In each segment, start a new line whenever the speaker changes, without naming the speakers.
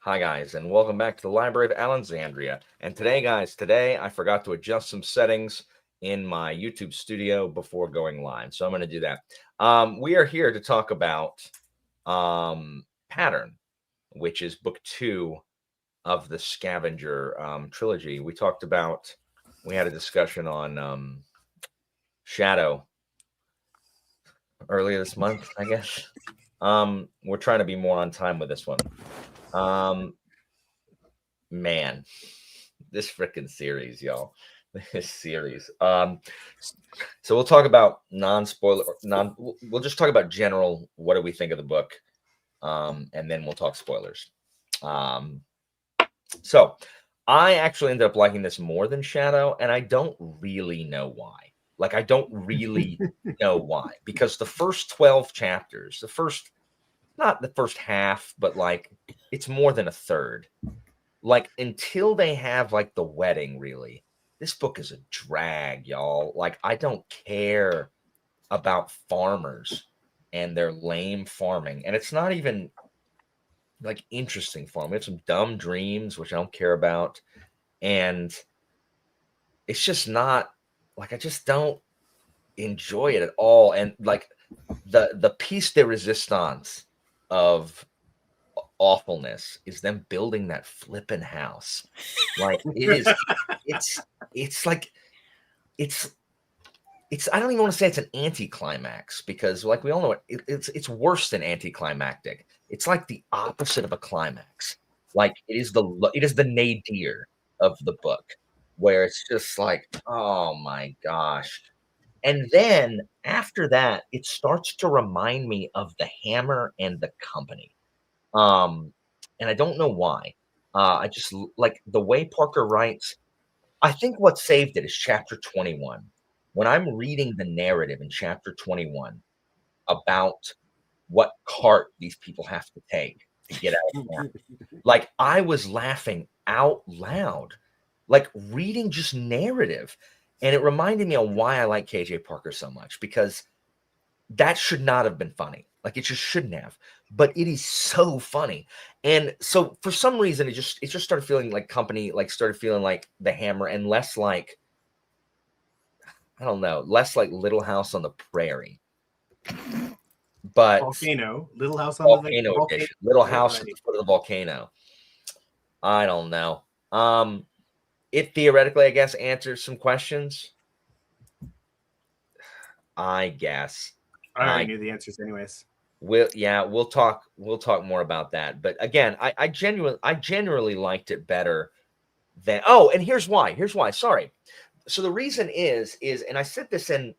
Hi, guys, and welcome back to the Library of Alexandria. And today, guys, I forgot to adjust some settings in my YouTube studio before going live. So I'm going to do that. We are here to talk about Pattern, which is book 2 of the Scavenger trilogy. We had a discussion on Shadow earlier this month, I guess. We're trying to be more on time with this one. Man, this freaking series, y'all. This series. So we'll talk about non-spoiler, we'll just talk about general, what do we think of the book? And then we'll talk spoilers. So I actually ended up liking this more than Shadow, and I don't really know why. Like, I don't really know why, because the first 12 chapters, not the first half, but like it's more than a third. Like, until they have like the wedding, really, this book is a drag, y'all. Like, I don't care about farmers and their lame farming, and it's not even like interesting farming. We have some dumb dreams, which I don't care about, and it's just not like, I just don't enjoy it at all. And like the piece de resistance of awfulness is them building that flippin' house. Like, it's like it's I don't even want to say it's an anticlimax, because like we all know it's worse than anticlimactic. It's like the opposite of a climax. Like, it is the nadir of the book, where it's just like, oh my gosh. And then after that, it starts to remind me of The Hammer and the Company. Um, and I don't know why. I just like the way Parker writes. I think what saved it is chapter 21. When I'm reading the narrative in chapter 21 about what cart these people have to take to get out of town, like, I was laughing out loud, like reading just narrative. And it reminded me of why I like KJ Parker so much, because that should not have been funny. Like, it just shouldn't have. But it is so funny. And so for some reason, it just started feeling like Company, like started feeling like The Hammer, and less like, I don't know, less like Little House on the Prairie. But
Little House on the
Volcano
volcano.
Edition, Little
Yeah,
House at the foot of the volcano. I don't know. It theoretically, I guess, answers some questions. I guess.
I already knew the answers anyways.
We'll talk more about that. But again, I genuinely liked it better than, oh, and here's why. Sorry. So the reason is, and I said this in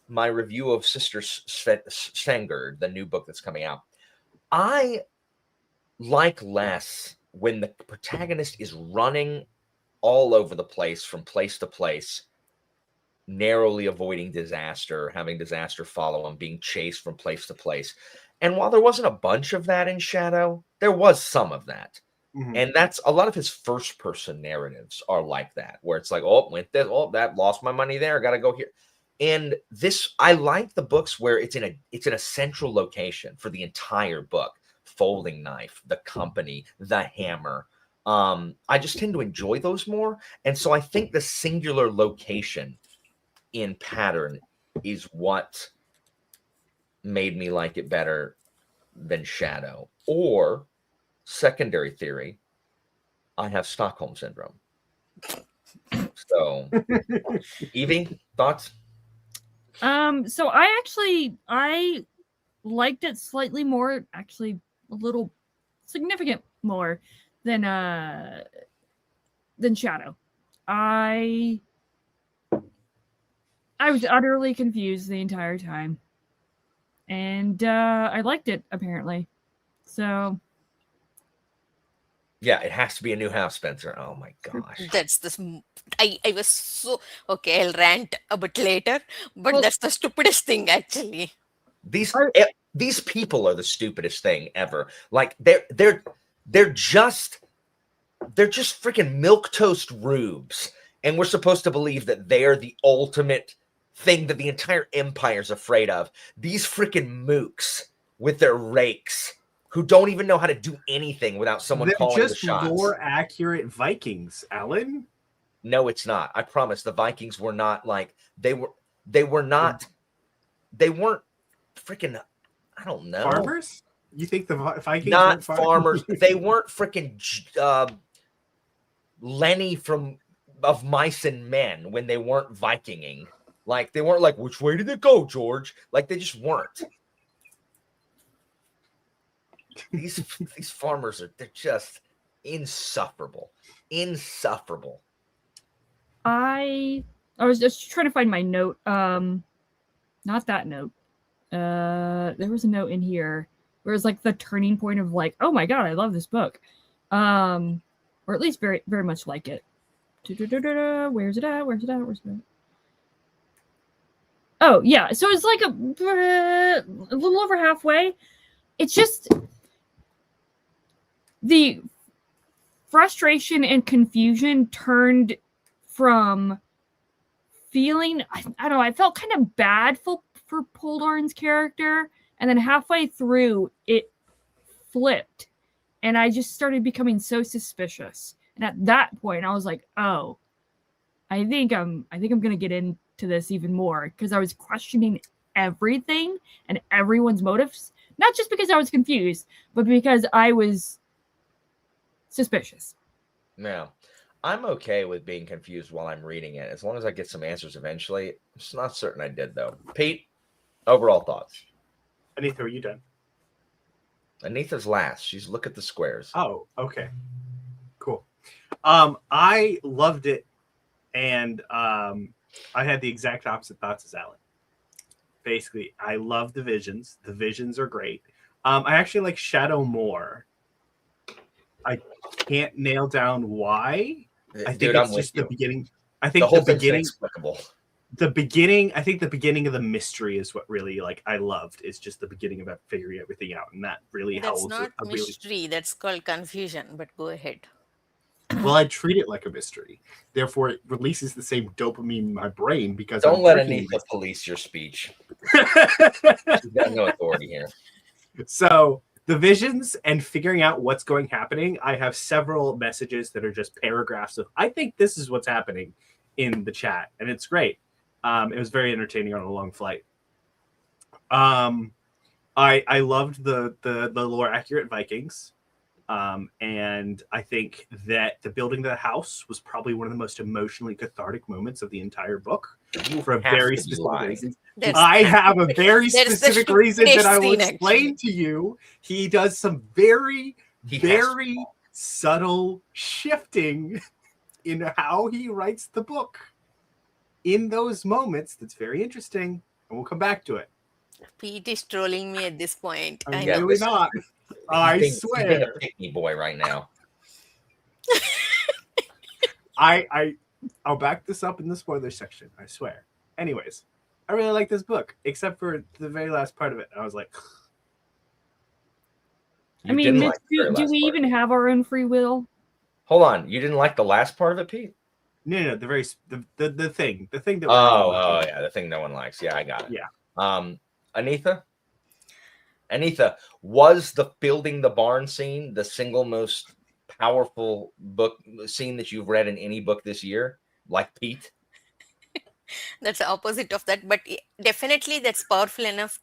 my review of Sister Scavenger, the new book that's coming out. I like less when the protagonist is running all over the place, from place to place, narrowly avoiding disaster, having disaster follow him, being chased from place to place. And while there wasn't a bunch of that in Shadow, there was some of that.
Mm-hmm.
And that's a lot of his first person narratives are like that, where it's like, oh, went this, oh, that lost my money there, gotta go here. And this, I like the books where it's in a central location for the entire book. Folding Knife, The Company, The Hammer. I just tend to enjoy those more. And so I think the singular location in Pattern is what made me like it better than Shadow. Or secondary theory, I have Stockholm syndrome. So, Evie, thoughts?
So I liked it slightly more, actually a little significant more than Shadow. I was utterly confused the entire time. And I liked it, apparently. So
yeah, it has to be a new house, Spencer. Oh my gosh.
That's this. I was so okay. I'll rant a bit later, but
Well-
that's the stupidest thing actually.
These people are the stupidest thing ever. Like, they're just freaking milquetoast rubes, and we're supposed to believe that they're the ultimate thing that the entire empire's afraid of. These freaking mooks with their rakes. who don't even know how to do anything without someone
They're
calling the
just
shots.
lore accurate Vikings, Alan.
No, it's not. I promise. The Vikings were not like they weren't freaking. I don't know.
Farmers? You think the Vikings
Not
weren't
farmers. They weren't freaking Lenny of Mice and Men when they weren't Vikinging. Like they weren't like, which way did it go, George? Like they just weren't. These farmers they're just insufferable. Insufferable.
I was just trying to find my note. Not that note. There was a note in here where it's like the turning point of like, oh my god, I love this book. Or at least very, very much like it. Where's it at? Oh yeah, so it's like a little over halfway. It's just the frustration and confusion turned from feeling, I don't know, I felt kind of bad for Poldarn's character, and then halfway through it flipped, and I just started becoming so suspicious. And at that point, I was like, "Oh, I think I'm gonna get into this even more," because I was questioning everything and everyone's motives, not just because I was confused, but because I was suspicious.
Yeah. I'm okay with being confused while I'm reading it, as long as I get some answers eventually. I'm not certain I did, though. Pete, overall thoughts?
Anita, are you done?
Anita's last. She's look at the squares.
Oh, okay. Cool. I loved it, and I had the exact opposite thoughts as Alan. Basically, I love the visions. The visions are great. I actually like Shadow more. I can't nail down why. I think it's just the beginning. I think
the whole
the beginning
inexplicable.
The beginning, I think the beginning of the mystery is what really like I loved. It's just the beginning of figuring everything out, and that really
That's
holds.
not mystery. That's called confusion. But go ahead.
Well, I treat it like a mystery. Therefore, it releases the same dopamine in my brain because
don't let Anita police your speech. She's got no authority here.
So the visions and figuring out what's happening. I have several messages that are just paragraphs of I think this is what's happening in the chat, and it's great. It was very entertaining on a long flight. I loved the lore accurate Vikings. And I think that the building of the house was probably one of the most emotionally cathartic moments of the entire book for a very specific reason. I have a very specific reason that I will explain to you. He does some very subtle shifting in how he writes the book in those moments. That's very interesting. And we'll come back to it.
Pete is trolling me at this point.
I'm really not. I swear.
He's being a pick-me boy right now.
I'll back this up in the spoiler section. I swear. Anyways, I really like this book, except for the very last part of it. I was like,
I mean, do we even have our own free will?
Hold on, you didn't like the last part of it, Pete?
No, the thing that.
Yeah, the thing no one likes. Yeah, I got it.
Yeah.
Anita, was the building the barn scene the single most powerful book scene that you've read in any book this year? Like Pete?
That's the opposite of that, but definitely that's powerful enough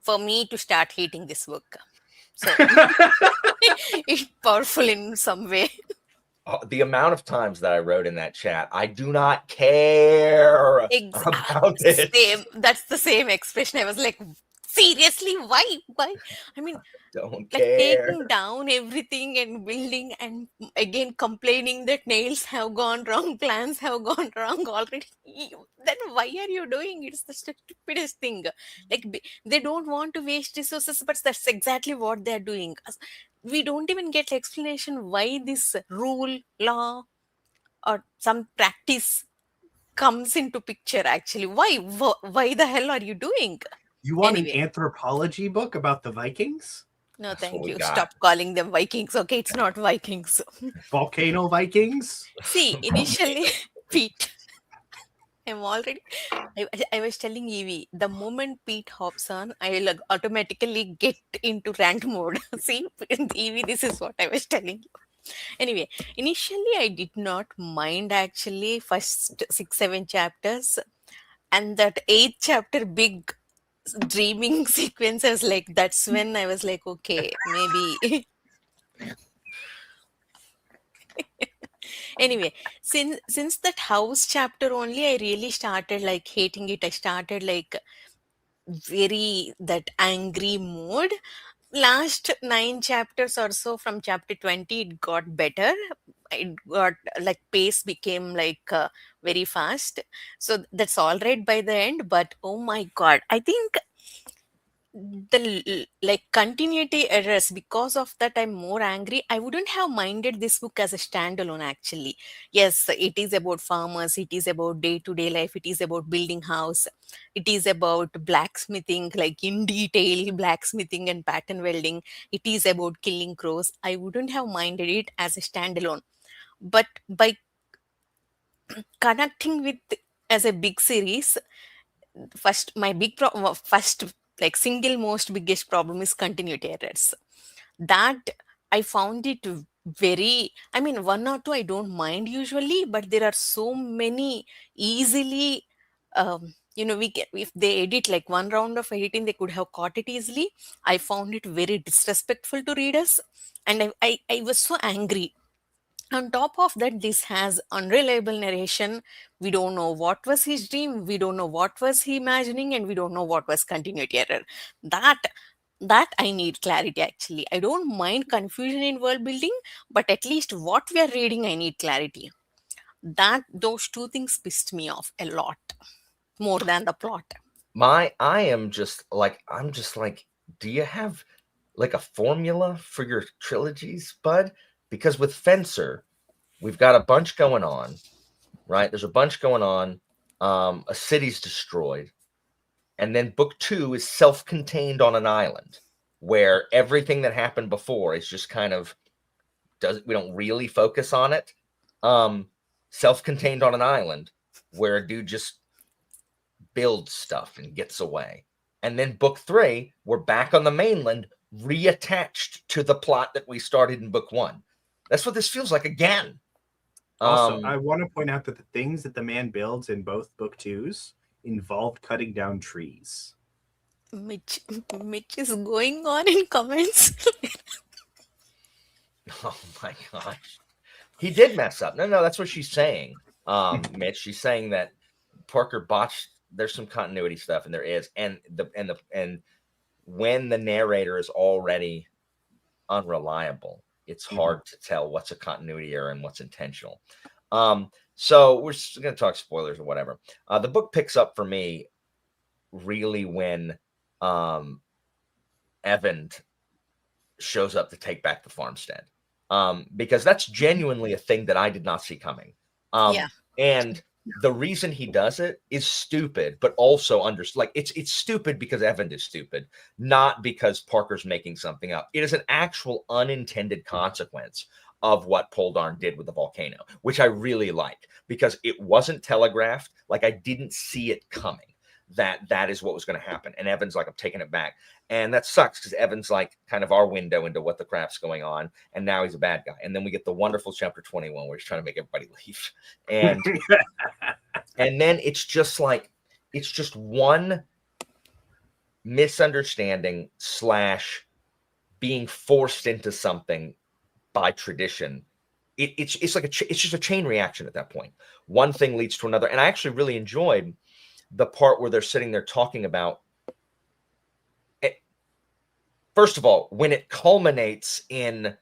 for me to start hating this book. So it's powerful in some way.
The amount of times that I wrote in that chat, I do not care about it.
Same. That's the same expression. I was like, seriously, why? I mean,
don't
care. Taking down everything and building, and again complaining that nails have gone wrong, plans have gone wrong already. Then why are you doing it? It's the stupidest thing. Like they don't want to waste resources, but that's exactly what they're doing. We don't even get explanation why this rule, law, or some practice comes into picture. Actually, why the hell are you doing?
You want an anthropology book about the Vikings?
No, thank you. Stop calling them Vikings. Okay, it's not Vikings.
Volcano Vikings?
See, initially, Pete, I'm already. I was telling Evie, the moment Pete hops on, I will automatically get into rant mode. See, Evie, this is what I was telling you. Anyway, initially I did not mind actually first 6 7 chapters, and that eighth chapter big dreaming sequences, like that's when I was like, okay, maybe. Anyway, since that house chapter only, I really started like hating it. I started like very that angry mode. Last 9 chapters or so, from chapter 20 it got better. It got like pace became like very fast, so that's all right by the end. But oh my god, I think like continuity errors, because of that I'm more angry. I wouldn't have minded this book as a standalone actually. Yes, it is about farmers, it is about day to day life, it is about building house, it is about blacksmithing, like in detail blacksmithing and pattern welding, it is about killing crows. I wouldn't have minded it as a standalone, but by connecting with as a big series, first my big first, like single most biggest problem is continuity errors. That I found it very, I mean, one or two I don't mind usually, but there are so many easily, we can, if they edit like one round of editing they could have caught it easily. I found it very disrespectful to readers, and I was so angry. On top of that, this has unreliable narration. We don't know what was his dream, we don't know what was he imagining, and we don't know what was continuity error. That that I need clarity actually. I don't mind confusion in world building, but at least what we are reading I need clarity. That those two things pissed me off a lot more than the plot.
I'm just like, do you have like a formula for your trilogies, bud? Because with Fencer, we've got a bunch going on, right? There's a bunch going on. A city's destroyed. And then book 2 is self-contained on an island where everything that happened before is just kind of we don't really focus on it. Self-contained on an island where a dude just builds stuff and gets away. And then book 3, we're back on the mainland, reattached to the plot that we started in book 1. That's what this feels like again.
Also, I want to point out that the things that the man builds in both book 2s involved cutting down trees.
Mitch, Mitch is going on in comments.
Oh my gosh. He did mess up. No, that's what she's saying. Mitch, she's saying that Parker botched. There's some continuity stuff, and there is, and when the narrator is already unreliable, it's hard to tell what's a continuity error and what's intentional. So we're just going to talk spoilers or whatever. The book picks up for me really when Evan shows up to take back the farmstead, because that's genuinely a thing that I did not see coming.
Yeah.
And the reason he does it is stupid, but also it's stupid because Evan is stupid, not because Parker's making something up. It is an actual unintended consequence of what Poldarn did with the volcano, which I really like because it wasn't telegraphed. Like, I didn't see it coming that is what was going to happen. And Evan's like, I'm taking it back. And that sucks because Evan's like kind of our window into what the crap's going on. And now he's a bad guy. And then we get the wonderful chapter 21 where he's trying to make everybody leave. And and then it's just one misunderstanding / being forced into something by tradition. It's just a chain reaction at that point. One thing leads to another. And I actually really enjoyed the part where they're sitting there talking about it. First of all, when it culminates in,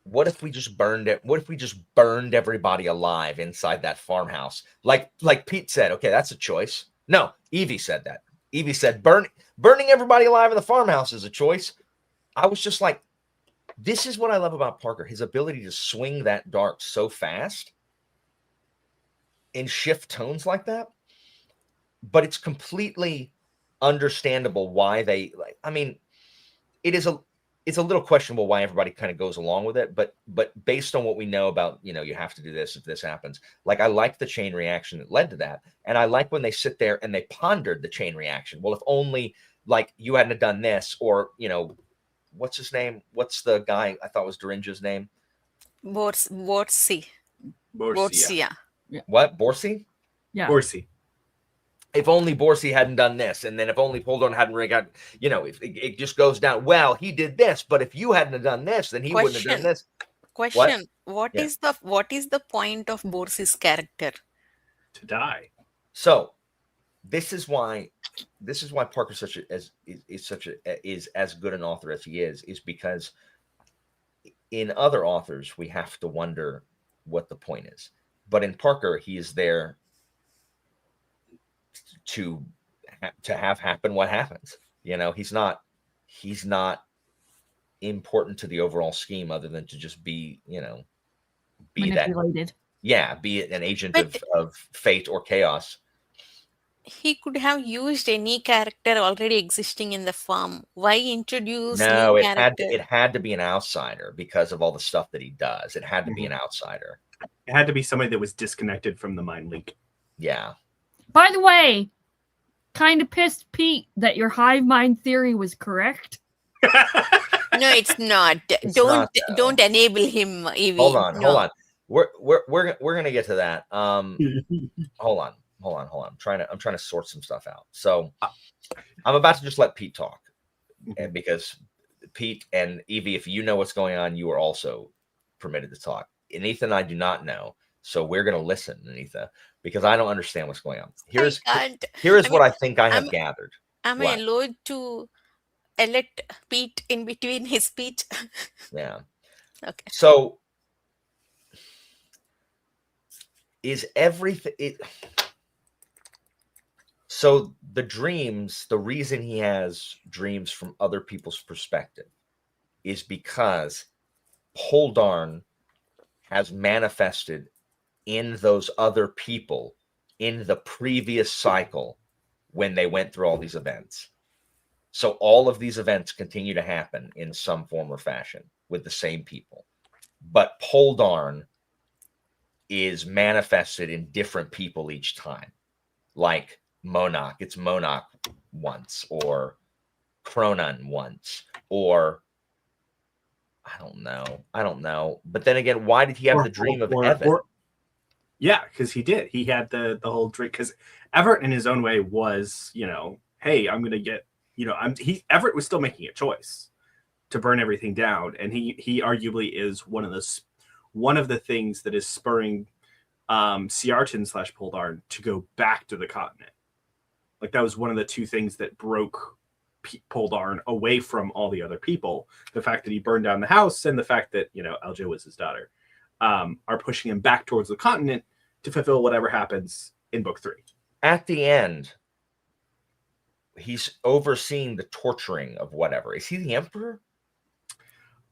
what if we just burned it? What if we just burned everybody alive inside that farmhouse? Like Pete said, okay, that's a choice. No, Evie said that. Evie said burning everybody alive in the farmhouse is a choice. I was just like, this is what I love about Parker, his ability to swing that dart so fast and shift tones like that. But it's completely understandable why they, like, I mean, it is it's a little questionable why everybody kind of goes along with it, but based on what we know about, you have to do this if this happens. Like, I like the chain reaction that led to that, and I like when they sit there and they pondered the chain reaction. Well, if only like you hadn't have done this, or what's his name? What's the guy I thought was Dorinja's name?
Borsi.
Borsia.
What, Borsi?
Yeah.
Borsi.
If only Borsi hadn't done this, and then if only Poldorn hadn't really got, if it just goes down. Well, he did this, but if you hadn't have done this, then he wouldn't have done this.
Question. What
Yeah.
is the point of Borsi's character?
To die.
So this is why Parker is as good an author as he is because in other authors we have to wonder what the point is, but in Parker he is there to have happen what happens. He's not important to the overall scheme other than to just be
Manipulated.
be an agent
But-
of fate or chaos.
He could have used any character already existing in the farm. Why introduce
No,
new
it
character?
had to be an outsider because of all the stuff that he does. It had to be an outsider.
It had to be somebody that was disconnected from the mind link.
Yeah.
By the way, kind of pissed Pete that your hive mind theory was correct.
No, it's not.
It's not, though.
Don't enable him, Evie.
Hold on.
No.
We're gonna get to that. Hold on. I'm trying to sort some stuff out. So I'm about to just let Pete talk, and because Pete and Evie, if you know what's going on, you are also permitted to talk. Anitha and I do not know, so we're gonna listen, Anitha, because I don't understand what's going on. Here is what I think I have gathered.
Am I allowed to elect Pete in between his speech?
Yeah.
Okay.
So is everything so the dreams, the reason he has dreams from other people's perspective is because Poldarn has manifested in those other people in the previous cycle when they went through all these events. So all of these events continue to happen in some form or fashion with the same people. But Poldarn is manifested in different people each time. Like Monarch, it's Monarch once, or Cronan once, or I don't know. But then again, why did he have the dream of Evan?
Yeah, because he did. He had the whole dream. Because Everett, in his own way, was hey, I'm gonna get Everett was still making a choice to burn everything down, and he arguably is one of the things that is spurring Ciartan / Poldarn to go back to the continent. Like, that was one of the two things that broke Poldarn away from all the other people. The fact that he burned down the house and the fact that Aljo was his daughter are pushing him back towards the continent to fulfill whatever happens in book 3.
At the end, he's overseeing the torturing of whatever. Is he the emperor?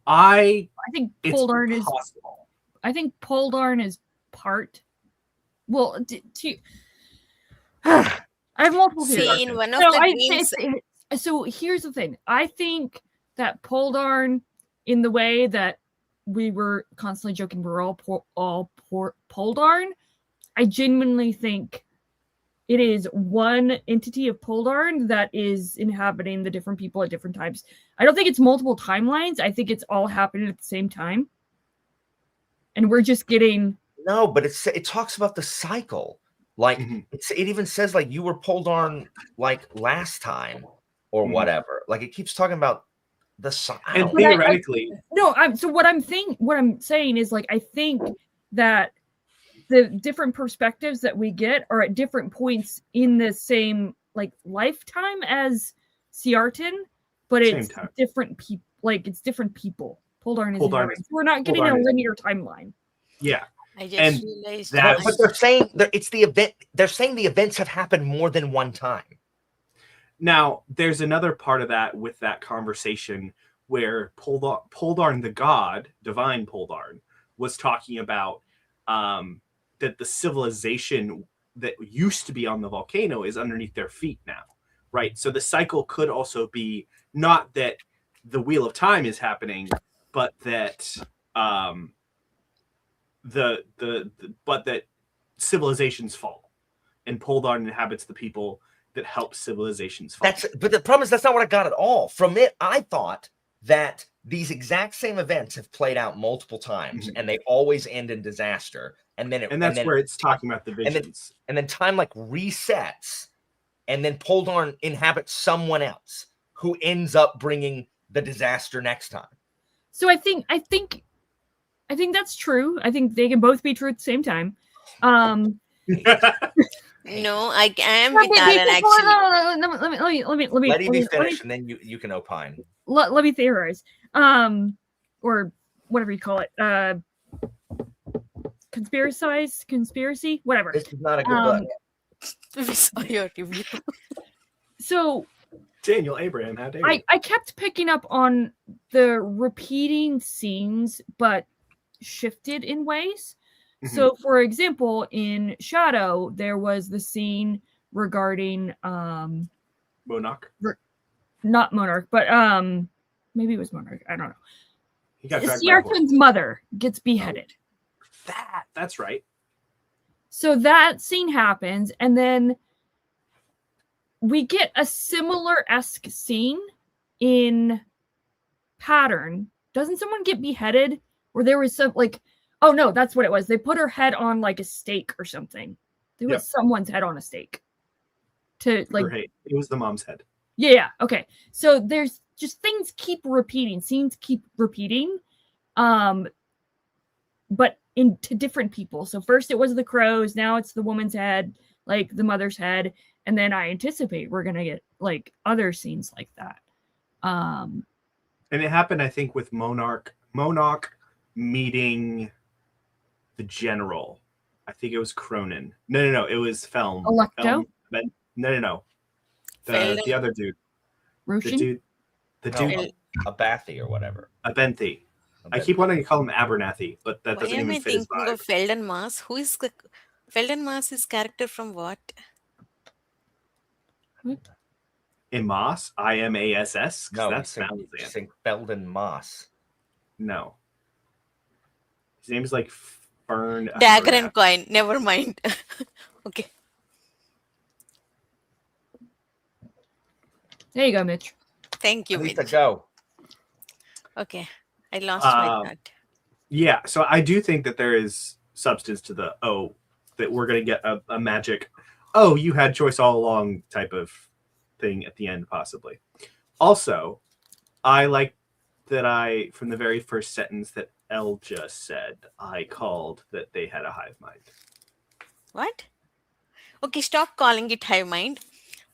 I
think Poldarn is
possible.
I think Poldarn is part. Well, I have multiple theories.
See, in one of the dreams,
So here's the thing. I think that Poldarn, in the way that we were constantly joking, we're all Poldarn. I genuinely think it is one entity of Poldarn that is inhabiting the different people at different times. I don't think it's multiple timelines. I think it's all happening at the same time. And we're just getting...
No, but it talks about the cycle. Like, it even says, like, you were Poldarn, like, last time or whatever. Like, it keeps talking about the cycle.
And theoretically...
So what I'm saying is, like, I think that the different perspectives that we get are at different points in the same, like, lifetime as Ciartan, but it's different people. Like, it's different people. Poldarn is we're not getting a linear timeline.
Yeah.
I just realized
that. But they're saying it's the event. They're saying the events have happened more than one time.
Now, there's another part of that with that conversation where Poldarn the god, divine Poldarn, was talking about that the civilization that used to be on the volcano is underneath their feet now, right? So the cycle could also be not that the Wheel of Time is happening, but that but that civilizations fall, and Poldarn inhabits the people that help civilizations fall.
But the problem is that's not what I got at all. From it, I thought that these exact same events have played out multiple times, and they always end in disaster. And then
where it's talking about the visions.
And then time like resets, and then Poldarn inhabits someone else who ends up bringing the disaster next time.
So I think that's true. I think they can both be true at the same time.
No, I am with Alan actually.
Let me
Let Evie finish, and then you can opine.
Let me theorize. Or whatever you call it. Conspiracy, whatever.
This is not a good book.
We saw your review.
So
Daniel Abraham, how dare you?
I kept picking up on the repeating scenes, but shifted in ways. So, for example, in Shadow, there was the scene regarding
Monarch.
Not Monarch, but maybe it was Monarch. I don't know.
He got dragged by a horse.
Siartun's mother gets beheaded.
That's right.
So that scene happens, and then we get a similar-esque scene in Pattern. Doesn't someone get beheaded? Or there was some, like, oh no, that's what it was. They put her head on like a stake or something. There was someone's head on a stake. To like,
it was the mom's head.
Yeah. Okay. So there's just things keep repeating, scenes keep repeating, but into different people. So first it was the crows, now it's the woman's head, like the mother's head, and then I anticipate we're gonna get like other scenes like that.
And it happened, I think, with Monarch meeting the general. I think it was Cronin. No. It was Felm.
Electo?
No. The other dude.
Roshan?
The dude.
Abathi or whatever.
Abenthi. I keep wanting to call him Abernathy, but that doesn't even fit his
Why am I thinking of Felden Mars? Who is the Felden Mars? Is character from what?
Imas, IMASS.
No,
that's
Felden Moss.
No. His name is like Fern.
Dagger and Coin. Never mind. Okay.
There you go, Mitch.
Thank you, Mitch.
Go.
Okay. I lost my thought.
Yeah, so I do think that there is substance to that we're going to get a magic, you had choice all along type of thing at the end, possibly. Also, I like that from the very first sentence that Elle just said, I called that they had a hive mind.
What? Okay, stop calling it hive mind.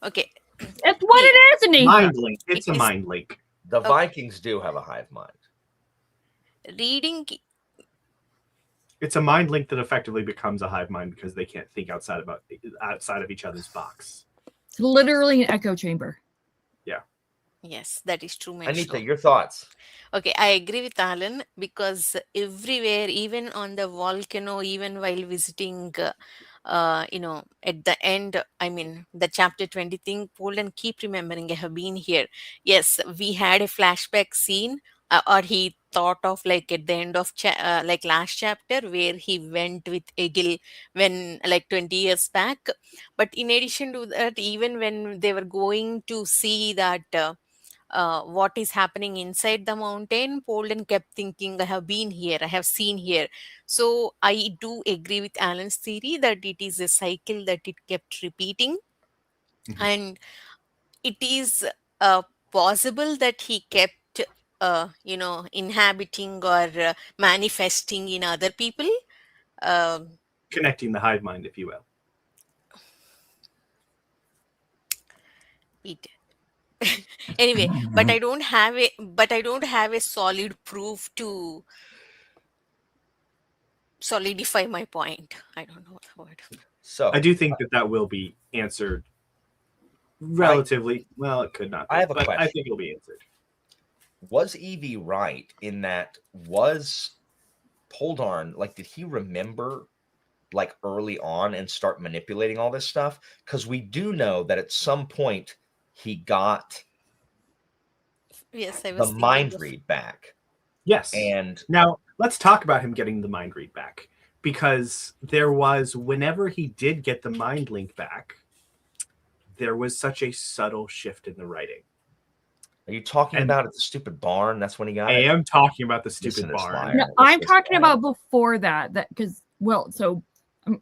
Okay.
That's what it is, Anita.
Mind link. It's a mind link.
The Vikings do have a hive mind.
Reading.
It's a mind link that effectively becomes a hive mind because they can't think outside of each other's box.
It's literally an echo chamber.
Yeah.
Yes, that is true.
Anita, your thoughts?
Okay, I agree with Alan because everywhere, even on the volcano, even while visiting, at the end, I mean, the chapter 20 thing, Poland keep remembering, I have been here. Yes, we had a flashback scene, or he thought of like at the end of like last chapter where he went with Egil when like 20 years back. But in addition to that, even when they were going to see that what is happening inside the mountain, Poland kept thinking, I have been here, I have seen here. So I do agree with Alan's theory that it is a cycle that it kept repeating. Mm-hmm. And it is possible that he kept inhabiting or manifesting in other people.
Connecting the hive mind, if you will.
Anyway, but I don't have a solid proof to solidify my point. I don't know the word.
So
I do think that will be answered relatively well. It could not be,
I have a question.
I think it'll be answered.
Was Evie right in that? Was Poldarn, like, did he remember like early on and start manipulating all this stuff? Because we do know that at some point he got
Yes, I
the
was thinking
mind
of.
read back.
Yes.
And
Now let's talk about him getting the mind read back, because there was, whenever he did get the mind link back, there was such a subtle shift in the writing.
are you talking
And
about at the stupid barn? That's when he got
I
it?
am talking about the stupid
Listen to this
barn.
liar.
No,
This
I'm
is
talking
liar.
about before that. That because so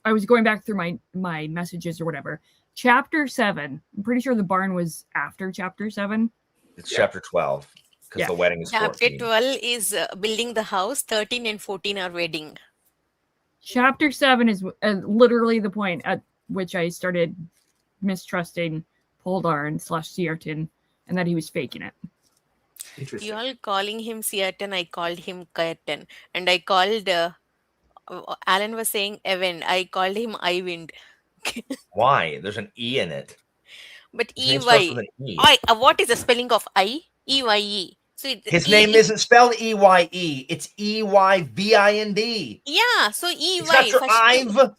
I was going back through my messages or whatever. Chapter 7. I'm pretty sure the barn was after chapter 7.
It's
Yeah.
chapter 12 because
Yeah.
the wedding is
Chapter
14.
12 is building the house, 13 and 14 are wedding.
Chapter 7 is literally the point at which I started mistrusting Poldarn / Searton and that he was faking it.
Interesting.
You all calling him Seaton, I called him Curtin. And I called, Alan was saying Evan, I called him Iwind.
Why? There's an E in it.
But
His name starts
EY,
with an E.
what is the spelling of I? EYE. So
His name isn't spelled E-Y-E. It's E-Y-V-I-N-D.
yeah, so
It's not
EY,
your
first
Ive.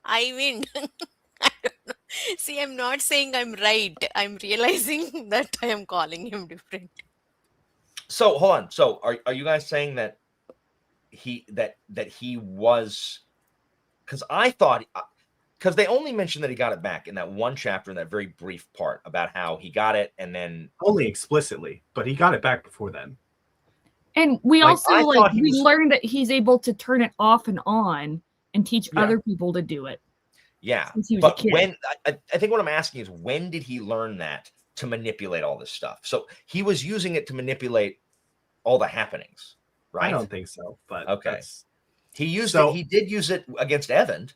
Iwind. I don't know. See, I'm not saying I'm right. I'm realizing that I am calling him different.
So hold on. So are you guys saying that he was, because I thought, because they only mentioned that he got it back in that one chapter, in that very brief part about how he got it, and then
Only explicitly, but he got it back before then.
And we
Like,
also
I thought he
we
was-
learned that he's able to turn it off and on and teach
Yeah.
other people to do it.
yeah.
Since he was a
But
kid.
when I think what I'm asking is, when did he learn that to manipulate all this stuff? So he was using it to manipulate all the happenings, right?
I don't think so, but
Okay.
that's,
He used
So-
it. He did use it against Evan.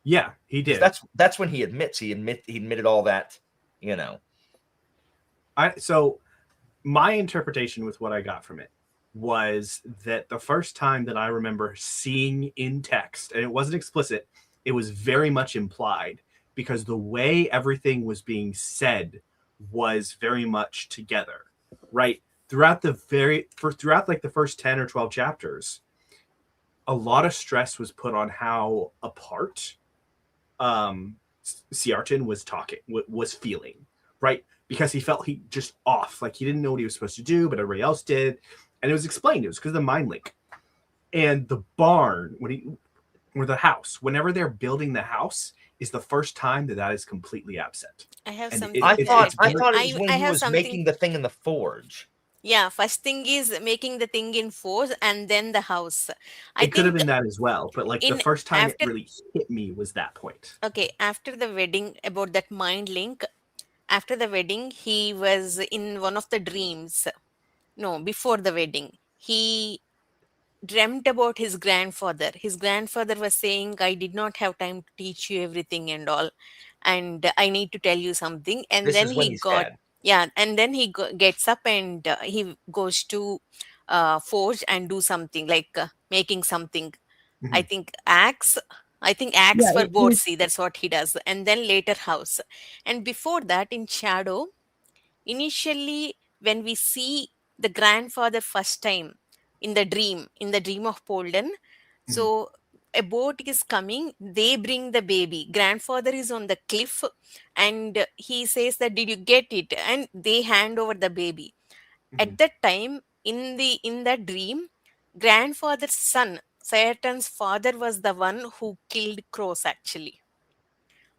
yeah, he
'Cause
did.
That's when he admitted all that. You know.
So my interpretation with what I got from it was that the first time that I remember seeing in text, and it wasn't explicit, it was very much implied, because the way everything was being said was very much together, right? Throughout like the first 10 or 12 chapters, a lot of stress was put on how apart Searton was feeling, right? Because he felt he just off, like he didn't know what he was supposed to do, but everybody else did, and it was explained. It was because of the mind link. And the barn, or the house, whenever they're building the house, is the first time that is completely absent.
I have
And
something.
I
it's
thought
very-
it was when
I
he
have
was
something.
making the thing in the forge.
Yeah, first thing is making the thing in force and then the house. I
It could have
think
been that as well, but like the
in-
first time
after-
it really hit me was that point.
okay, after the wedding, about that mind link, after the wedding, he was in one of the dreams. No, before the wedding, he dreamt about his grandfather. His grandfather was saying, I did not have time to teach you everything and all, and I need to tell you something. And
This
then
is when
he
he's
got,
dead.
yeah, and then he gets up and he goes to forge and do something like making something. I
Mhm.
think axe. I think axe
Yeah,
for
it was-
Boatsy. That's what he does. And then later house. And before that, in Shadow, initially when we see the grandfather first time in the dream of Polden, so a boat is coming, they bring the baby, grandfather is on the cliff, and he says that did you get it, and they hand over the baby. At that time, in that dream, grandfather's son Sayatan's father was the one who killed crows actually.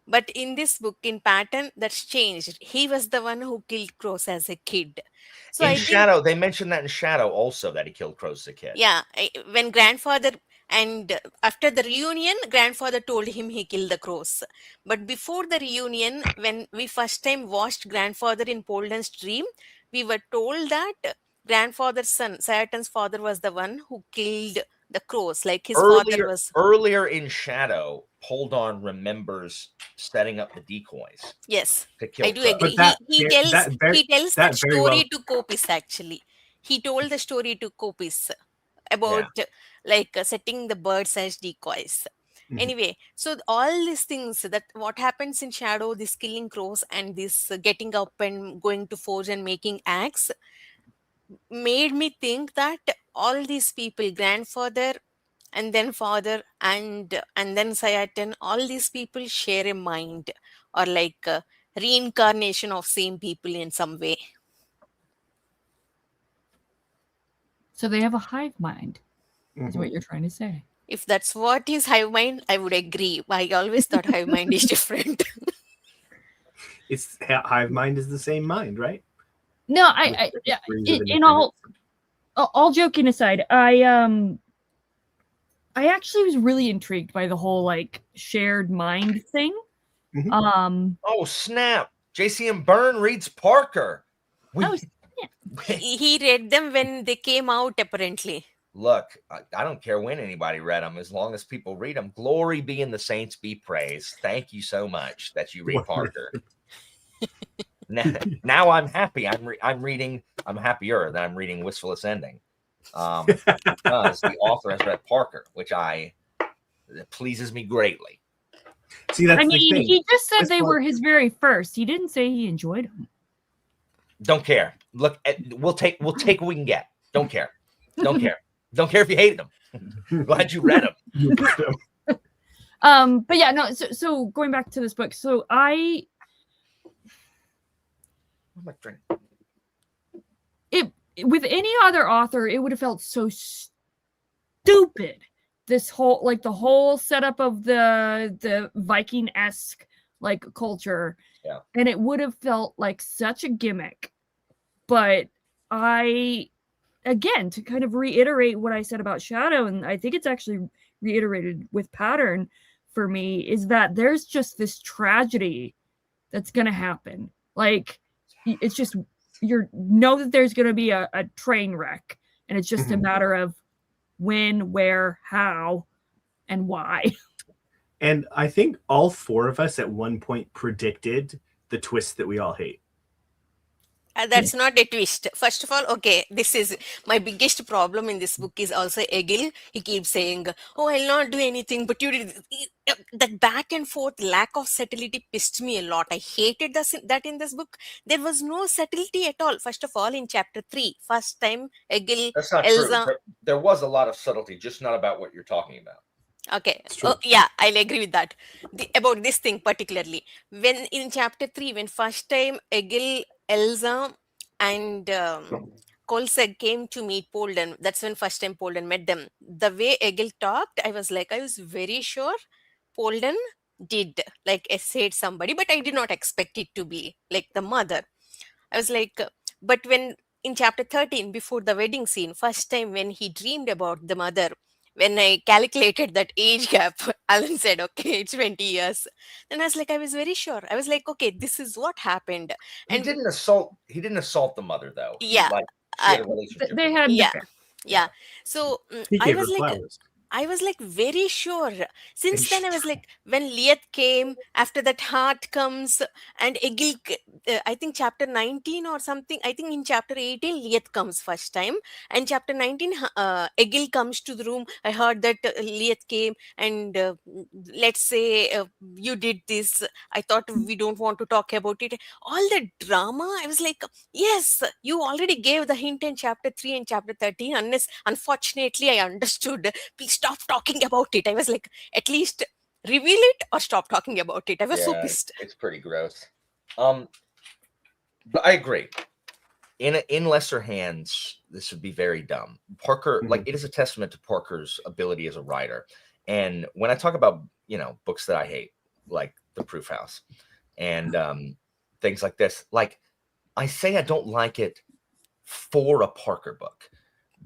But in this book, in pattern, that's changed. He was the one who killed crows as a kid. So
In
I think,
Shadow, they mentioned that in Shadow also, that he killed crows as a kid.
yeah, when grandfather and after the reunion, grandfather told him he killed the crows. But before the reunion, when we first time watched grandfather in Polden's dream, we were told that grandfather's son, Sayatan's father, was the one who killed the crows. Like his father was.
Earlier in Shadow, Poldon remembers setting up the decoys
Yes,
to kill
I do
crows.
agree.
But that-
He tells
that very-
he tells
that
that
very
story
well-
to Copis actually. He told the story to Copis about like setting the birds as decoys.
Mhm.
Anyway, so all these things that what happens in Shadow, this killing crows and this getting up and going to forge and making axe, made me think that all these people, grandfather and then father and then Sayatan, all these people share a mind or like a reincarnation of same people in some way.
So they have a hive mind, is
Mhm.
what you're trying to say.
If that's what is hive mind, I would agree. I always thought hive mind is different.
It's hive mind is the same mind, right?
No,
With the
yeah,
degrees of
in all
independence.
all joking aside, I actually was really intrigued by the whole like shared mind thing.
Mhm.
Oh snap! JCM Byrne reads Parker.
Oh,
He read them when they came out, apparently.
Look, I don't care when anybody read them, as long as people read them. Glory be in the saints be praised. Thank you so much that you read Parker. Now I'm happy. I'm reading. I'm happier that I'm reading Wistful Ascending, because the author has read Parker, which it pleases me greatly.
See, that's
I
the
mean,
thing.
he just said they
Wistful-
were his very first. He didn't say he enjoyed them.
Don't care. Look, we'll take what we can get. Don't care. Don't care. Don't care if you hate them. Glad you read them.
You read them.
But yeah, no. So going back to this book, so I with any other author, it would have felt so stupid. This whole like the whole setup of the Viking-esque like culture,
Yeah.
and it would have felt like such a gimmick. But again, to kind of reiterate what I said about Shadow, and I think it's actually reiterated with Pattern for me, is that there's just this tragedy that's going to happen. Like, it's just, know that there's going to be a train wreck, and it's just a matter of when, where, how, and why.
And I think all four of us at one point predicted the twist that we all hate.
That's not a twist. First of all, okay, this is my biggest problem in this book is also Egil. He keeps saying, "Oh, I'll not do anything," but you did. That back and forth lack of subtlety pissed me a lot. I hated that in this book. There was no subtlety at all. First of all, in chapter 3, first time Egil,
That's not
Elsa.
true. There was a lot of subtlety, just not about what you're talking about.
Okay. Yeah, I'll agree with that. About this thing particularly, when in chapter 3, when first time Egil, Elsa, and Kolseg came to meet Polden, that's when first time Polden met them. The way Egil talked, I was very sure Polden did like essayed somebody, but I did not expect it to be like the mother. I was like, but when in chapter 13, before the wedding scene, first time when he dreamed about the mother, when I calculated that age gap, Alan said, okay, it's 20 years. Then I was very sure. I was like, okay, this is what happened.
He didn't assault the mother, though.
Yeah.
She had a relationship.
They had
yeah. So
He gave her flowers.
I was like very sure. Since then, I was like, when Liet came, after that heart comes, and Egil, I think chapter 19 or something, I think in chapter 18, Liet comes first time. And chapter 19, Egil comes to the room. I heard that Liet came, and let's say you did this. I thought we don't want to talk about it. All the drama, I was like, yes, you already gave the hint in chapter 3 and chapter 13. Unfortunately, I understood. Please stop talking about it. I was like, at least reveal it or stop talking about it. I was so pissed.
It's pretty gross. But I agree. In lesser hands, this would be very dumb. Parker, like, it is a testament to Parker's ability as a writer. And when I talk about, books that I hate, like The Proof House and things like this, like, I say I don't like it for a Parker book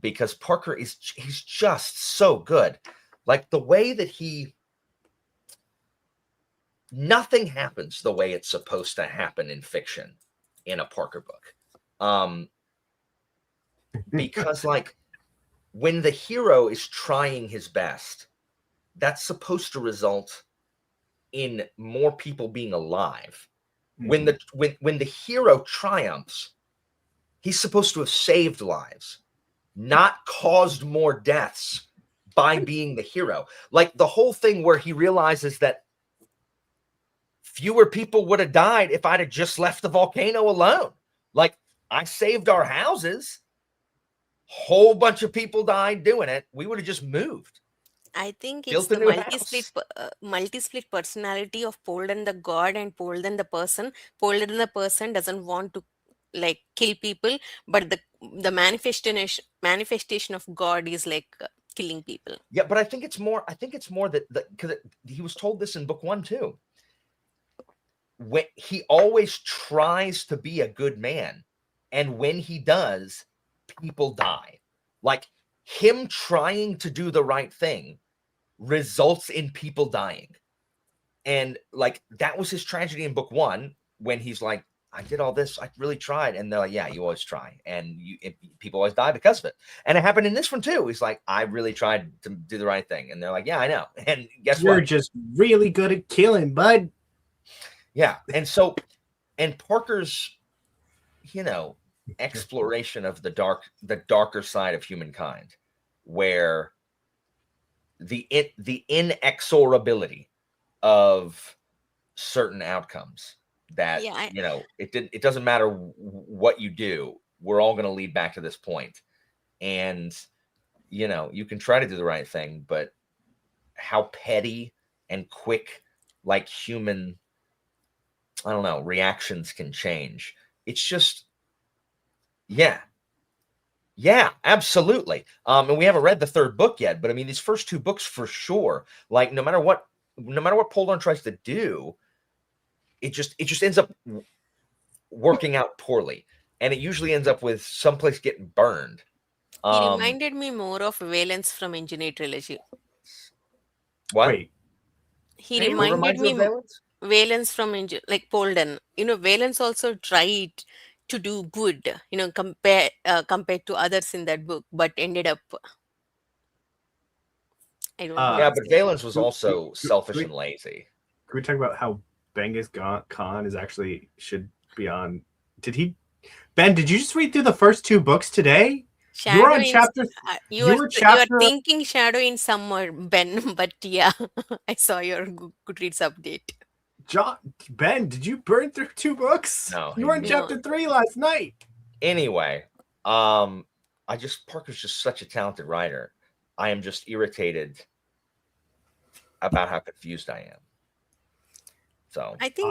because Parker he's just so good. Like, the way that nothing happens the way it's supposed to happen in fiction in a Parker book. Because like when the hero is trying his best, that's supposed to result in more people being alive. When the hero triumphs, he's supposed to have saved lives, not caused more deaths by being the hero. Like the whole thing where he realizes that fewer people would have died if I'd have just left the volcano alone. Like, I saved our houses. Whole bunch of people died doing it. We would have just moved.
I think it's the multi-split personality of Polden the god and Polden the person. Polden the person doesn't want to like kill people, but the the manifestation of God is like killing people.
Yeah, but I think it's more that because he was told this in book 1 too. When he always tries to be a good man, and when he does, people die. Like him trying to do the right thing results in people dying. And like that was his tragedy in book 1 when he's like, I did all this, I really tried. And they're like, yeah, you always try. And people always die because of it. And it happened in this one too. He's like, I really tried to do the right thing. And they're like, yeah, I know. And guess
You're
what?
just really good at killing, bud.
Yeah. And Parker's, exploration of the darker side of humankind, where the inexorability of certain outcomes that it doesn't matter what you do, we're all going to lead back to this point. And you can try to do the right thing, but how petty and quick like human reactions can change. It's just yeah, absolutely. And we haven't read the 3rd book yet, but I mean these first 2 books for sure, like no matter what Poldorn tries to do, it just ends up working out poorly, and it usually ends up with someplace getting burned.
He reminded me more of Valence from Engineer Trilogy.
What?
Wait.
He reminded me Valence from like Polden. Valence also tried to do good, compared to others in that book, but ended up. I don't know.
Yeah, but Valence was also selfish and lazy.
Can we talk about how Genghis Khan should be on? Ben, did you just read through the first 2 books today?
You're on chapter. You are thinking Shadow in Summer, Ben, but yeah, I saw your Goodreads update.
Ben, did you burn through 2 books?
No,
you were in chapter 3 last night.
Anyway, Parker's just such a talented writer. I am just irritated about how confused I am. So
I think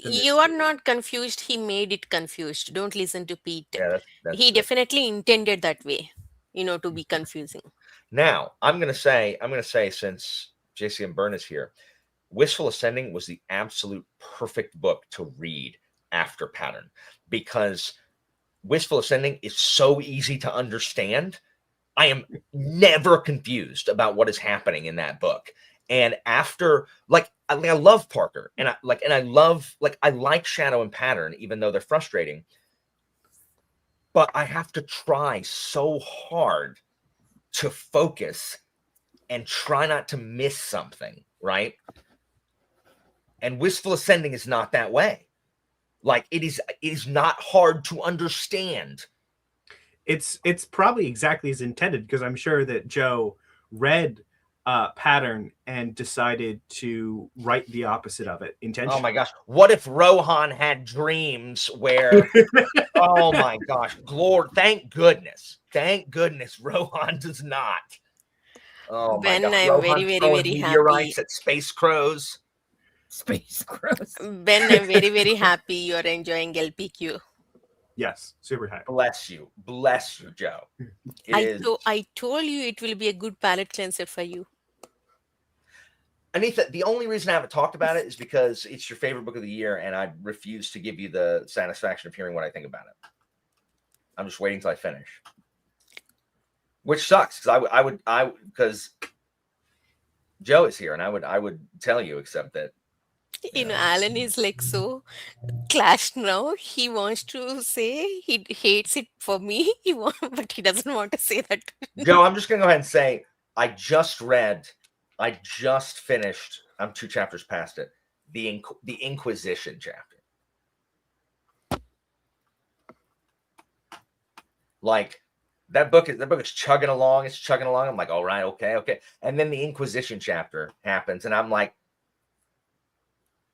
you are not confused. He made it confused. Don't listen to Pete.
Yeah,
he definitely intended that way, to be confusing.
Now, I'm gonna say, since JCM Byrne is here, Wistful Ascending was the absolute perfect book to read after Pattern, because Wistful Ascending is so easy to understand. I am never confused about what is happening in that book. And after, I love Parker, and I like Shadow and Pattern, even though they're frustrating. But I have to try so hard to focus and try not to miss something, right? And Wistful Ascending is not that way. Like it is not hard to understand.
It's probably exactly as intended, because I'm sure that Joe read Pattern and decided to write the opposite of it intentionally.
Oh my gosh. What if Rohan had dreams where oh my gosh, thank goodness Rohan does not. Oh
Ben,
my gosh.
I'm very, very, very happy
at Space Crows.
Ben, I'm very, very happy you're enjoying LPQ.
Yes, super happy.
Bless you, Joe.
I told you it will be a good palate cleanser for you.
Anita, the only reason I haven't talked about it is because it's your favorite book of the year, and I refuse to give you the satisfaction of hearing what I think about it. I'm just waiting till I finish, which sucks because Joe is here, and I would tell you, except that
Alan is like so clashed now. He wants to say he hates it for me, but he doesn't want to say that.
Joe, I'm just gonna go ahead and say I just finished. I'm 2 chapters past it. The Inquisition chapter. Like that book is chugging along. It's chugging along. I'm like, all right, okay. And then the Inquisition chapter happens, and I'm like,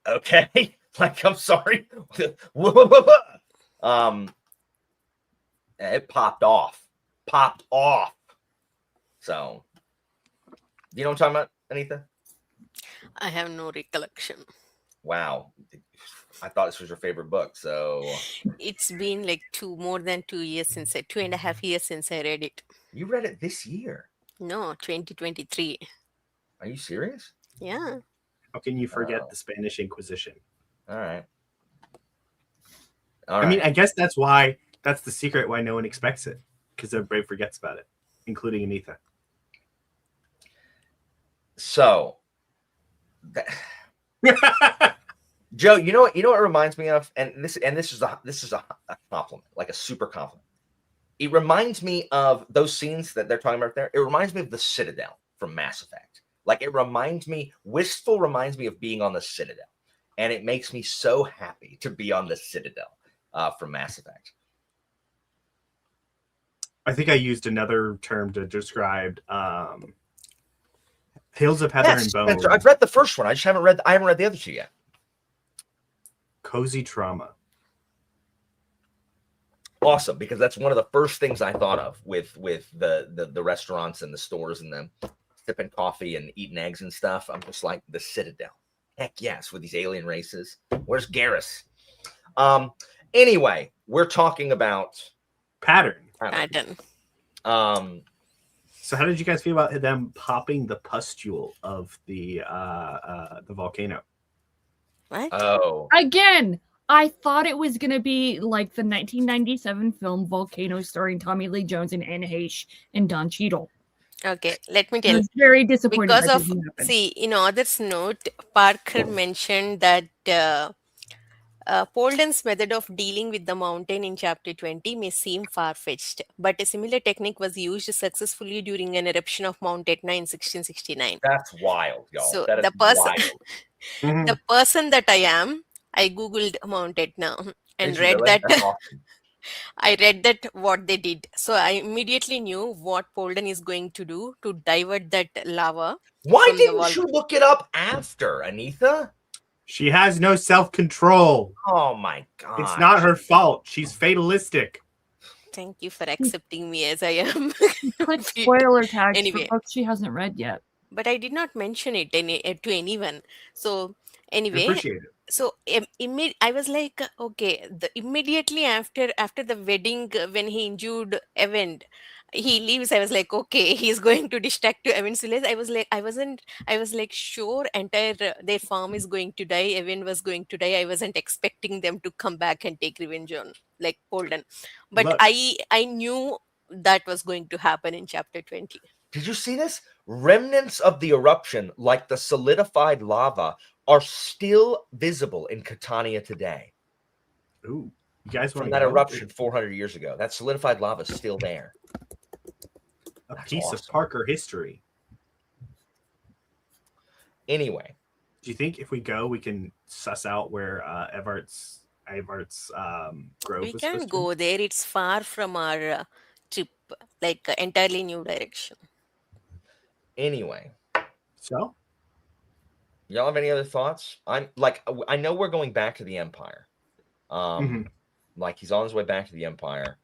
okay, like I'm sorry. It popped off. So, you know what I'm talking about, Anita?
I have no recollection.
Wow. I thought this was your favorite book. So
It's been like more than 2 years since 2.5 years since I read it.
you read it this year.
No, 2023.
Are you serious?
Yeah.
How can you forget
Oh.
the Spanish Inquisition?
All right.
I mean, I guess that's the secret why no one expects it, because everybody forgets about it, including Anita.
So, Joe, you know what it reminds me of, and this is a compliment, like a super compliment. It reminds me of those scenes that they're talking about there. It reminds me of the Citadel from Mass Effect. Like Wistful reminds me of being on the Citadel, and it makes me so happy to be on the Citadel from Mass Effect.
I think I used another term to describe Tales of Heather and Bone.
Spencer, I've read the first one. I haven't read the other two yet.
Cozy trauma.
Awesome, because that's one of the first things I thought of with the restaurants and the stores and them sipping coffee and eating eggs and stuff. I'm just like, the Citadel. Heck yes, with these alien races. Where's Garrus? Anyway, we're talking about
Pattern.
So
how did you guys feel about them popping the pustule of the volcano?
What?
Oh,
Again, I thought it was going to be like the 1997 film Volcano starring Tommy Lee Jones and Anne Heche and Don Cheadle.
Okay, let me
I
tell you.
was very disappointed
Because
that
of,
didn't happen.
see, in others' note, Parker mentioned that Polden's method of dealing with the mountain in chapter 20 may seem far-fetched, but a similar technique was used successfully during an eruption of Mount Etna in 1669.
that's wild, y'all.
So
That is
the person,
wild.
the person that I am, I googled Mount Etna and
Did you
read
really?
that.
That's awesome.
I read that what they did. So I immediately knew what Polden is going to do to divert that lava.
Why
from the
didn't you look it up after, Anita?
She has no self-control.
Oh my god.
It's not her fault. She's fatalistic.
Thank you for accepting me as I am.
Click spoiler tags
Anyway.
for books she hasn't read yet.
But I did not mention it to anyone. So anyway,
Appreciate it.
so I was like, okay, immediately after the wedding, when he injured Evan, he leaves. I was like, okay, he's going to distract to Evan's village. I was like sure entire their farm is going to die. Evan was going to die. I wasn't expecting them to come back and take revenge on like Polden, but
Look.
I knew that was going to happen in chapter 20.
Did you see this? Remnants of the eruption, like the solidified lava, are still visible in Catania today.
Ooh, you guys want
From
to
that
go?
eruption 400 years ago. That solidified lava is still there.
A
That's
piece of
awesome.
Parker history.
Anyway,
Do you think if we go, we can suss out where Evart's grove
We
was
can't
supposed
go there. It's far from our trip, like entirely new direction.
anyway,
So,
y'all have any other thoughts? I know we're going back to the Empire. Like he's on his way back to the Empire.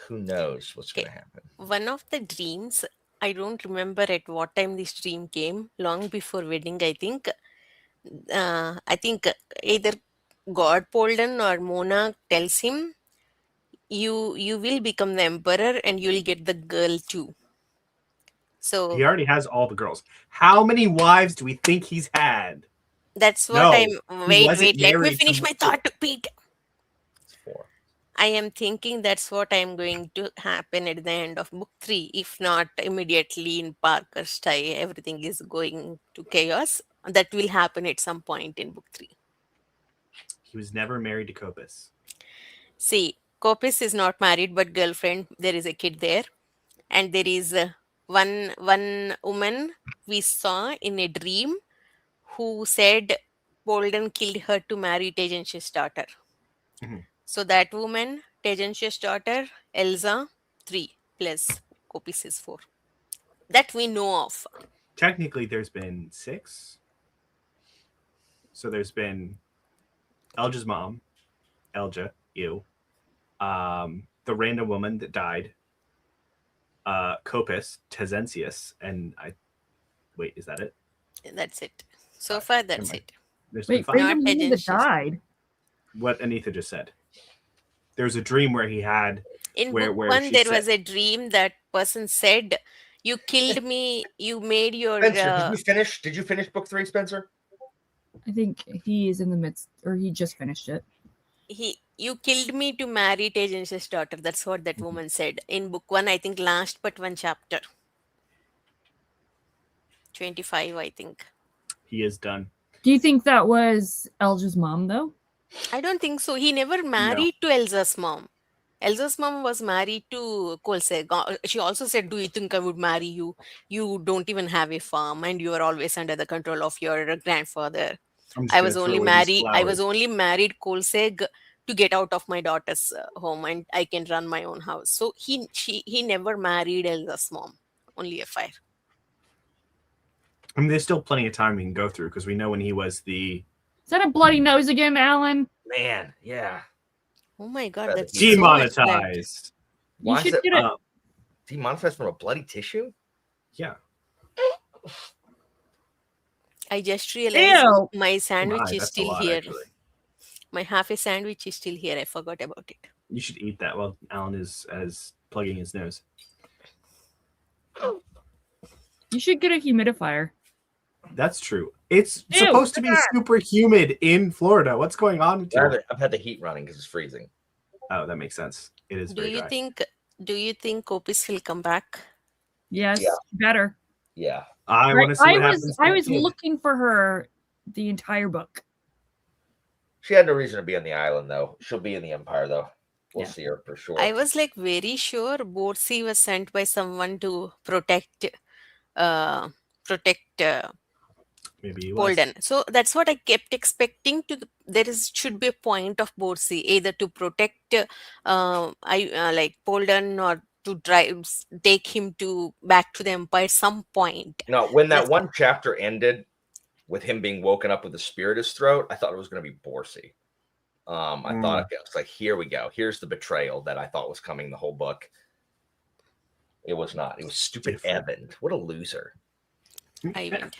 Who knows what's going to happen?
One of the dreams, I don't remember at what time this dream came, long before wedding, I think. I think either God Polden or Mona tells him, you will become the emperor and you'll get the girl too. So
he already has all the girls. How many wives do we think he's had?
that's what
No,
I'm.
he
Wait,
wasn't
let me
married to
finish my
Mona.
thought, Pete.
It's 4.
I am thinking that's what I'm going to happen at the end of book 3. If not immediately in Parker's tie, everything is going to chaos. That will happen at some point in book 3.
He was never married to Copus.
See, Copis is not married, but girlfriend. There is a kid there, and there is one woman we saw in a dream who said Bolden killed her to marry Tejansh's daughter.
Mhm.
So that woman, Tejansh's daughter, Elsa, 3 plus Copis is 4. That we know of.
Technically, there's been 6. So there's been Elja's mom, Elja, you, the random woman that died, Copus, Tezensius, and wait, is that it?
That's it. So far, that's
Never mind.
it.
There's
Wait,
been 5.
Fraser
Not
Newman that
agencies.
died.
What Anitha just said. There's a dream where he had.
In
Where-
book
where
1,
she
there
said-
was a dream that person said, "You killed me. You made your."
Spencer, did you finish? Did you finish book 3, Spencer?
I think he is in the midst, or he just finished it.
You killed me to marry Tejance's daughter. That's what that woman said in book 1. I think last but one chapter. 25, I think.
He is done.
Do you think that was Elja's mom, though?
I don't think so. He never married to Elsa's mom. Elsa's mom was married to Kolseg. She also said, "Do you think I would marry you? You don't even have a farm, and you are always under the control of your grandfather.
I'm just
I
gonna
was
throw
only
away these
married. I was
flowers.
only married Kolseg to get out of my daughter's home, and I can run my own house." So he never married Elsa's mom. Only a fire.
I mean, there's still plenty of time we can go through because we know when he was the
Is that a bloody nose again, Alan?
Man, yeah.
Oh my god,
Better
that's
keep
so much blood.
demonetized.
You
Why
should
is it
get it.
demonetized from a bloody tissue?
Yeah.
I just realized
Ew.
my sandwich is
That's a
still
lot,
here.
actually.
My half a sandwich is still here. I forgot about it.
You should eat that while Alan is plugging his nose.
You should get a humidifier.
That's true. It's
Ew,
supposed to be super humid in Florida. What's going on with you?
I've had the heat running because it's freezing.
Oh, that makes sense. It is
Do
very
you
dry.
think Opus will come back?
Yes,
Yeah.
better.
Yeah.
I want to see what happens.
I
to
was
the kid.
looking for her the entire book.
She had no reason to be on the island, though. She'll be in the Empire, though. We'll
Yeah.
see her for sure.
I was like very sure Borsi was sent by someone to protect
Maybe he was.
Polden. So that's what I kept expecting. Should be a point of Borsi, either to protect like Polden or to take him back to the Empire some point.
No, when that
That's-
one chapter ended with him being woken up with a spear at his throat, I thought it was going to be Borsi. I thought it was like, here we go. Here's the betrayal that I thought was coming the whole book. It was not. It was stupid
Different.
Evan. What a loser.
I mean,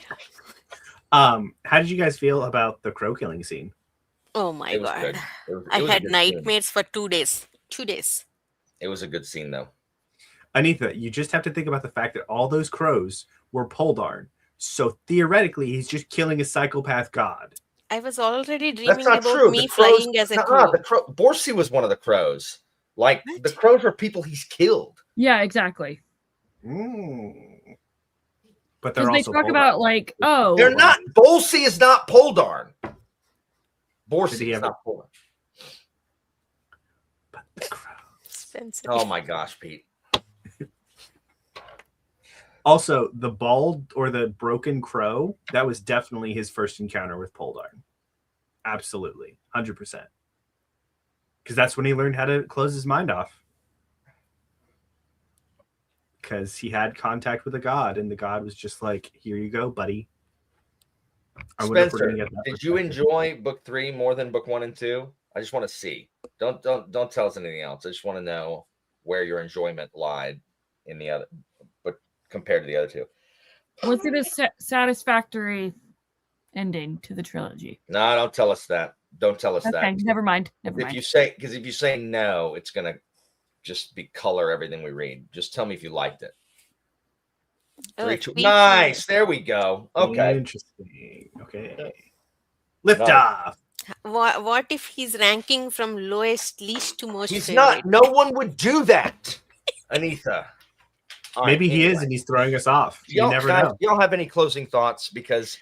How did you guys feel about the crow killing scene?
oh my
It was
god.
good. It
I
was a
had
good
nightmares for 2 days. 2 days.
scene. It was a good scene, though.
Anitha, you just have to think about the fact that all those crows were Poldarn. So theoretically, he's just killing a psychopath god.
I was already
That's
dreaming
not
about
true.
me
The crows,
flying as a
nuh-uh,
crow.
Borsi was one of the crows. Like,
What?
the crows are people he's killed.
Yeah, exactly.
But they're
Because they
also
talk
Poldarn.
about like, oh,
They're not. Borsi is not Poldarn.
Did
Borsi
he
is
ever-
not Poldarn.
But the crow.
Spencer.
Oh my gosh, Pete.
Also, the bald or the broken crow, that was definitely his first encounter with Poldarn. Absolutely. 100%. Because that's when he learned how to close his mind off. Because he had contact with a god, and the god was just like, here you go, buddy. I wonder if we're
Spencer,
gonna get that
did you
perspective.
enjoy book 3 more than book 1 and 2? I just want to see. Don't tell us anything else. I just want to know where your enjoyment lied in the other, but compared to the other two.
was it a satisfactory ending to the trilogy?
No, don't tell us that. Don't tell us
Okay,
that.
never mind. Never
If
mind.
you say no, it's gonna just be color everything we read. Just tell me if you liked it.
Oh,
3, 2,
speaking-
nice. There we go. Okay.
Interesting. Okay. Lift
Nice.
off.
What if he's ranking from lowest, least to most
He's
favorite?
not. No one would do that, Anitha. All right,
Maybe he is,
anyway.
and he's throwing us off. You
Y'all,
never
guys,
know.
y'all have any closing thoughts? Because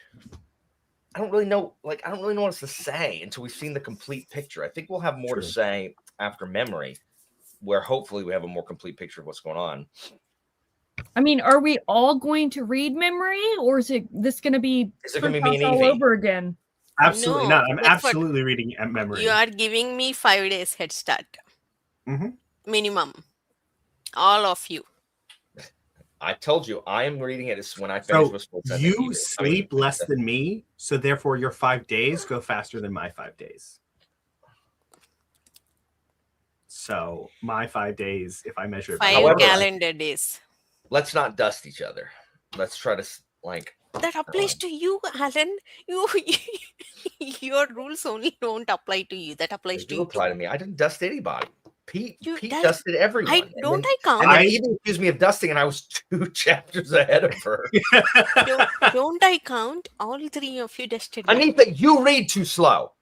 I don't really know. Like, I don't really know what else to say until we've seen the complete picture. I think we'll have more to
True.
say after memory, where hopefully we have a more complete picture of what's going on.
I mean, are we all going to read memory, or is this going to be
Is it gonna be me and
all
Evie?
over again?
Absolutely
No,
not. I'm
but for-
absolutely reading at memory.
You are giving me 5 days head start.
Mhm.
Minimum. All of you.
I told you I am reading it as when I finish
So
with sports. and then
you
Evie.
sleep less than me, so therefore your 5 days go faster than my 5 days. So my 5 days, if I measure it by
5
However,
calendar days.
Let's not dust each other. Let's try to like.
That applies to you, Alan. You Your rules only don't apply to you. That applies
They
to
do
you
apply
too.
to me. I didn't dust anybody. Pete
You
Pete
dust.
dusted everyone.
I
And
don't.
then,
I count.
and then
I-
even accused me of dusting, and I was 2 chapters ahead of her.
don't I count? All three of you dusted me.
Anita, you read too slow.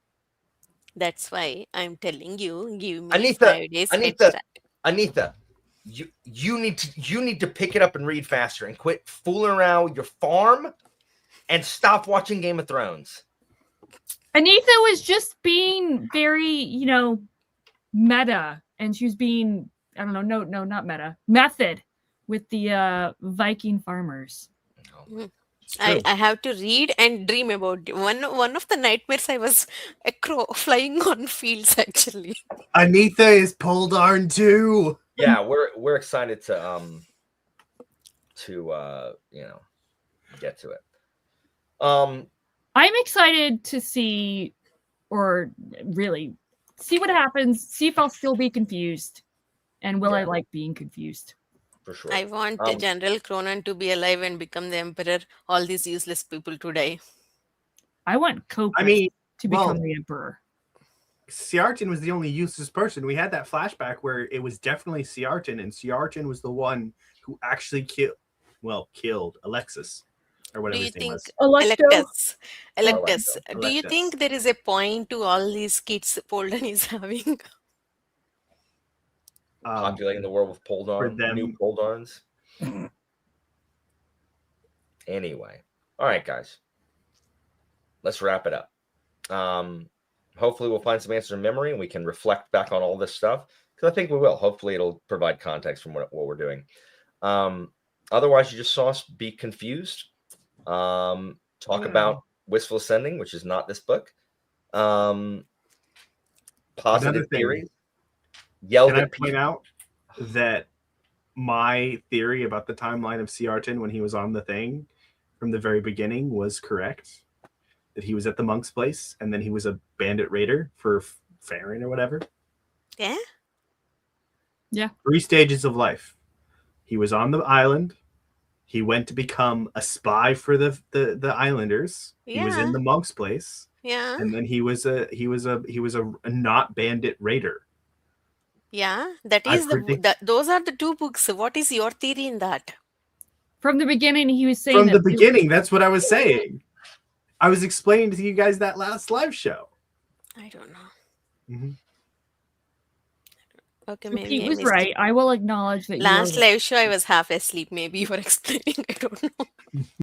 That's why I'm telling you. Give me
Anita,
5 days head
Anita,
start.
Anita, you need to pick it up and read faster and quit fooling around with your farm and stop watching Game of Thrones.
Anita was just being very, meta, and she was being, I don't know, no, not meta, method with the Viking farmers.
I have to read and dream about it. One of the nightmares I was a crow flying on fields actually.
Anita is Poldarn too.
Yeah, we're excited to get to it.
I'm excited to see, or really see what happens, see if I'll still be confused, and will I
Yeah.
like being confused.
For sure.
I want General Cronan to be alive and become the emperor. All these useless people to die.
I want Copus
I mean,
to become the emperor.
Ciartan was the only useless person. We had that flashback where it was definitely Ciartan, and Ciartan was the one who actually killed Alexis or
Do
whatever
you
his name
think
was.
Electus?
Electus.
Do you think there is a point to all these kids Polden is having?
Populating the world with Poldarn,
them-
new Poldarns. Anyway, all right, guys, let's wrap it up. Hopefully, we'll find some answers in memory, and we can reflect back on all this stuff, because I think we will. Hopefully, it'll provide context from what we're doing. Otherwise, you just saw us be confused. Talk about Wistful Ascending, which is not this book. Positive theories. Yelled
Can I
at
point
people.
out that my theory about the timeline of Ciartan when he was on the thing from the very beginning was correct? That he was at the monk's place and then he was a bandit raider for Farron or whatever.
Yeah.
3 stages of life. He was on the island. He went to become a spy for the islanders. He was in
Yeah.
the monk's place,
Yeah.
and then he was a not bandit raider.
Yeah. That
I
is
predict-
those are the 2 books. What is your theory in that?
From the beginning, he was saying
From the
that
beginning, that's what I was saying. I was explaining to you guys that last live show.
I don't know.
Mm-hmm.
Okay,
So
maybe
Pete
I
was
missed
right.
it.
I will acknowledge that
Last
you were
live show I was half asleep. Maybe you were explaining. I don't know.